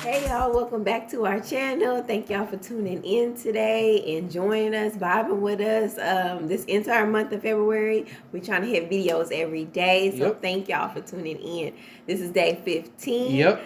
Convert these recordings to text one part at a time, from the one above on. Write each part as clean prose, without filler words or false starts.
Hey y'all, welcome back to our channel. Thank y'all for tuning in today and joining us, vibing with us. This entire month of February, we're trying to hit videos every day. So Thank y'all for tuning in. This is day 15. Yep.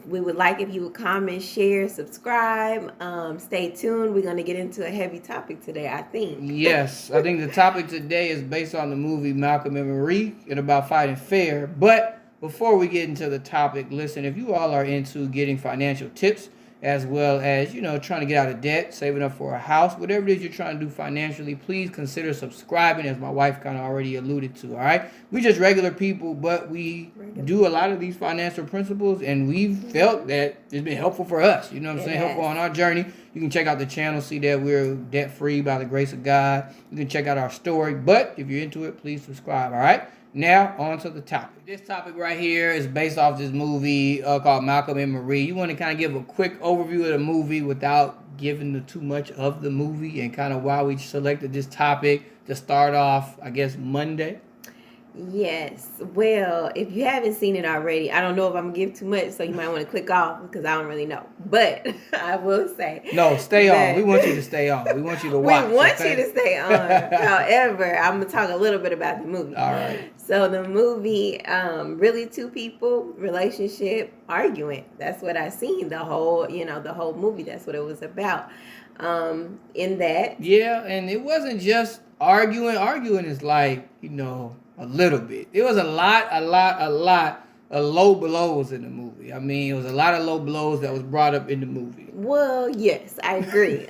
We would like if you would comment, share, subscribe. Stay tuned. We're going to get into a heavy topic today, I think. Yes, I think the topic today is based on the movie Malcolm and Marie and about fighting fair. But before we get into the topic, listen, if you all are into getting financial tips as well as, trying to get out of debt, saving up for a house, whatever it is you're trying to do financially, please consider subscribing, as my wife kind of already alluded to, all right? We just regular people, but we do a lot of these financial principles, and we've felt that it's been helpful for us, you know what I'm saying? Helpful on our journey. You can check out the channel, see that we're debt-free by the grace of God. You can check out our story, but if you're into it, please subscribe, all right? Now, on to the topic. This topic right here is based off this movie called Malcolm and Marie. You want to kind of give a quick overview of the movie without giving too much of the movie and kind of why we selected this topic to start off, I guess, Monday? Yes. Well, if you haven't seen it already, I don't know if I'm going to give too much, so you might want to click off because I don't really know. But I will say. No, stay on. We want you to stay on. We want you to watch. We want you to stay on. However, I'm going to talk a little bit about the movie. All right. So the movie, really two people, relationship, arguing. That's what I seen the whole movie. That's what it was about. In that. Yeah, and it wasn't just arguing. Arguing is like, a little bit. It was a lot of low blows in the movie. I mean, it was a lot of low blows that was brought up in the movie. Well, yes, I agree.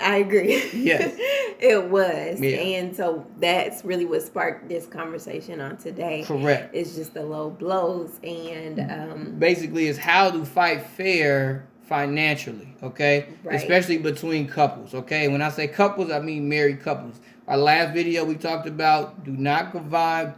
Yes. It was. Yeah. And so that's really what sparked this conversation on today. Correct. It's just the low blows and basically it's how to fight fair financially, okay? Right. Especially between couples, okay? When I say couples, I mean married couples. Our last video we talked about do not combine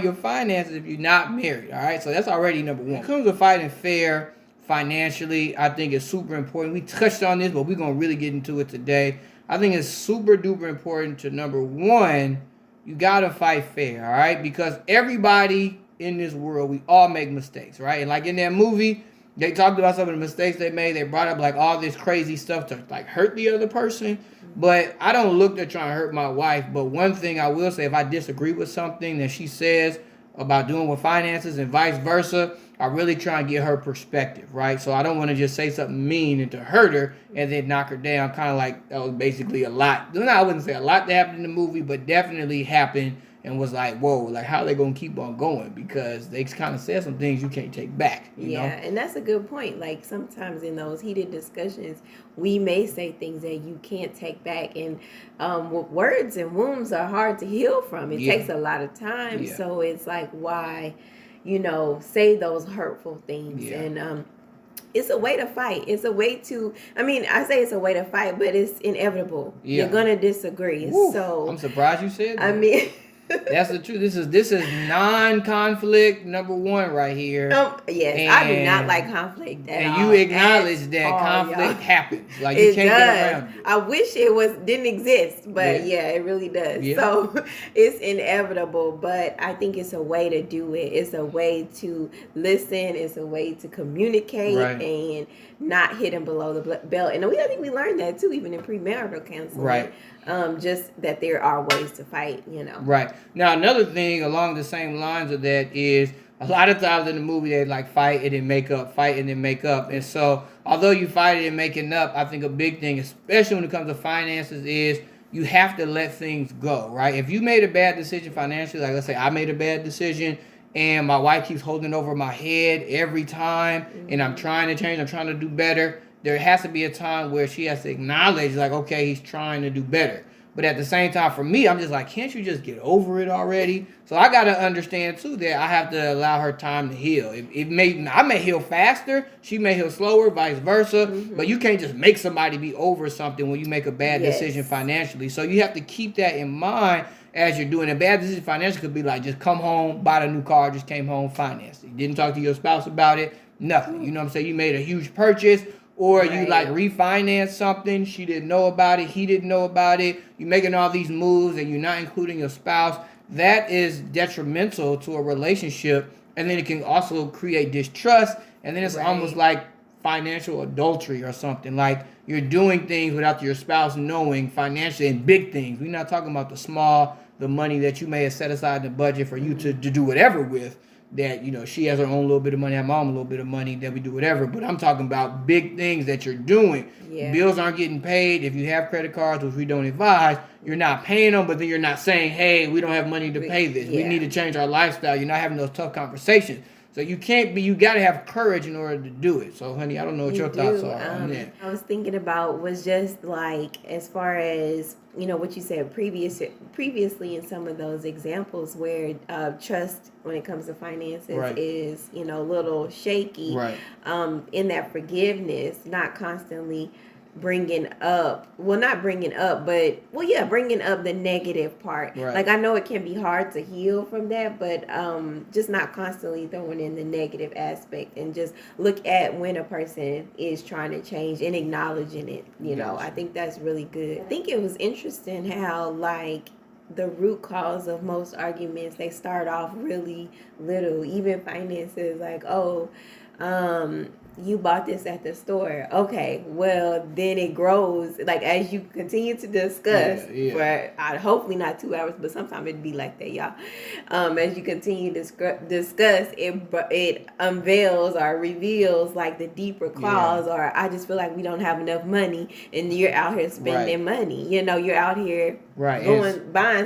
your finances if you're not married, all right? So that's already number one. When it comes to fighting fair financially, I think it's super important. We touched on this, but we're going to really get into it today. I think it's super duper important to, number one, you got to fight fair, all right? Because everybody in this world, we all make mistakes, right? And like in that movie, they talked about some of the mistakes they made. They brought up like all this crazy stuff to like hurt the other person. But I don't look to try and hurt my wife. But one thing I will say, if I disagree with something that she says about doing with finances and vice versa, I really try and get her perspective, right? So I don't want to just say something mean and to hurt her and then knock her down. Kind of like that was basically a lot. No, I wouldn't say a lot that happened in the movie, but definitely happened. And was like, whoa, like how are they going to keep on going? Because they kind of said some things you can't take back. You know? And that's a good point. Like sometimes in those heated discussions, we may say things that you can't take back. And words and wounds are hard to heal from. It takes a lot of time. Yeah. So it's like, why, say those hurtful things. Yeah. And it's a way to fight. It's a way to, I say it's a way to fight, but it's inevitable. Yeah. You're going to disagree. Woo. So I'm surprised you said that. That's the truth. This is non-conflict number one right here. Yes, I do not like conflict at all. And you acknowledge that conflict happens. Like you can't get around it. I wish it didn't exist, but yeah, it really does. Yeah. So it's inevitable, but I think it's a way to do it. It's a way to listen. It's a way to communicate and not hidden below the belt. And I think we learned that too, even in premarital counseling. Right. Just that there are ways to fight, Right. Now, another thing along the same lines of that is a lot of times in the movie they like fight and then make up, fight and then make up. And so although you fight it and making up, I think a big thing, especially when it comes to finances, is you have to let things go, right? If you made a bad decision financially, like let's say I made a bad decision and my wife keeps holding over my head every time and I'm trying to change, I'm trying to do better, there has to be a time where she has to acknowledge like, okay, he's trying to do better. But at the same time, for me, I'm just like, can't you just get over it already? So I got to understand, too, that I have to allow her time to heal. I may heal faster. She may heal slower, vice versa. But you can't just make somebody be over something when you make a bad decision financially. So you have to keep that in mind as you're doing a bad decision financially. Could be like, just come home, bought a new car, just came home, financed it. Didn't talk to your spouse about it, nothing. You know what I'm saying? You made a huge purchase. Or you like refinance something, she didn't know about it, he didn't know about it, you're making all these moves and you're not including your spouse. That is detrimental to a relationship, and then it can also create distrust, And then it's almost like financial adultery or something. Like you're doing things without your spouse knowing financially, and big things. We're not talking about the money that you may have set aside in the budget for you to do whatever with. That, you know, she has her own little bit of money, I have my own little bit of money, that we do whatever. But I'm talking about big things that you're doing. Yeah. Bills aren't getting paid. If you have credit cards, which we don't advise, you're not paying them, but then you're not saying, hey, we don't have money to pay this. We need to change our lifestyle. You're not having those tough conversations. So you got to have courage in order to do it. So, honey, I don't know what your thoughts are on that. I was thinking about was just like, as far as, you know, what you said previously in some of those examples where trust when it comes to finances is, you know, a little shaky. Right. In that forgiveness, not constantly bringing up the negative part. Right. Like, I know it can be hard to heal from that, but just not constantly throwing in the negative aspect, and just look at when a person is trying to change and acknowledging it. You know, I think that's really good. I think it was interesting how, like, the root cause of most arguments, they start off really little, even finances, like, you bought this at the store. Okay, well, then it grows. Like, as you continue to discuss, for hopefully not 2 hours, but sometimes it'd be like that, y'all. As you continue to discuss, it unveils or reveals, like, the deeper clause, or I just feel like we don't have enough money, and you're out here spending money. You know, you're out here buying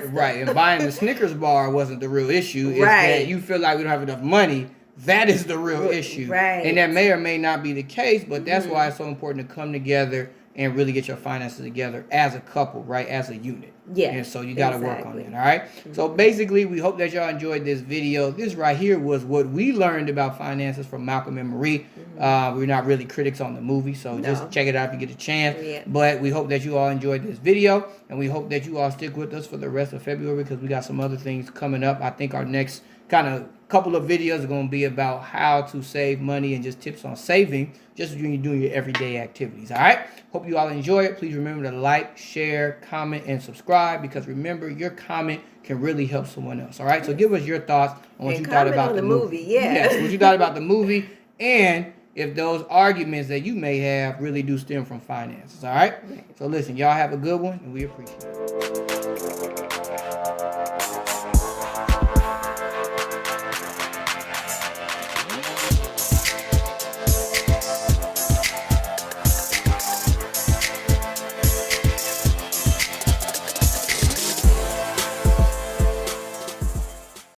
stuff. Right, and buying the Snickers bar wasn't the real issue. It's that you feel like we don't have enough money. That is the real issue. Right. And that may or may not be the case, but that's why it's so important to come together and really get your finances together as a couple, right? As a unit. Yeah. And so you got to work on that, all right? So basically, we hope that y'all enjoyed this video. This right here was what we learned about finances from Malcolm and Marie. We're not really critics on the movie, so just check it out if you get a chance. Yeah. But we hope that you all enjoyed this video, and we hope that you all stick with us for the rest of February, because we got some other things coming up. I think our next kind of couple of videos are going to be about how to save money and just tips on saving, just when you're doing your everyday activities. All right. Hope you all enjoy it. Please remember to like, share, comment, and subscribe, because remember, your comment can really help someone else. All right. So give us your thoughts on what you thought about the movie. Yes, what you thought about the movie, and if those arguments that you may have really do stem from finances. All right. So listen, y'all have a good one, and we appreciate it.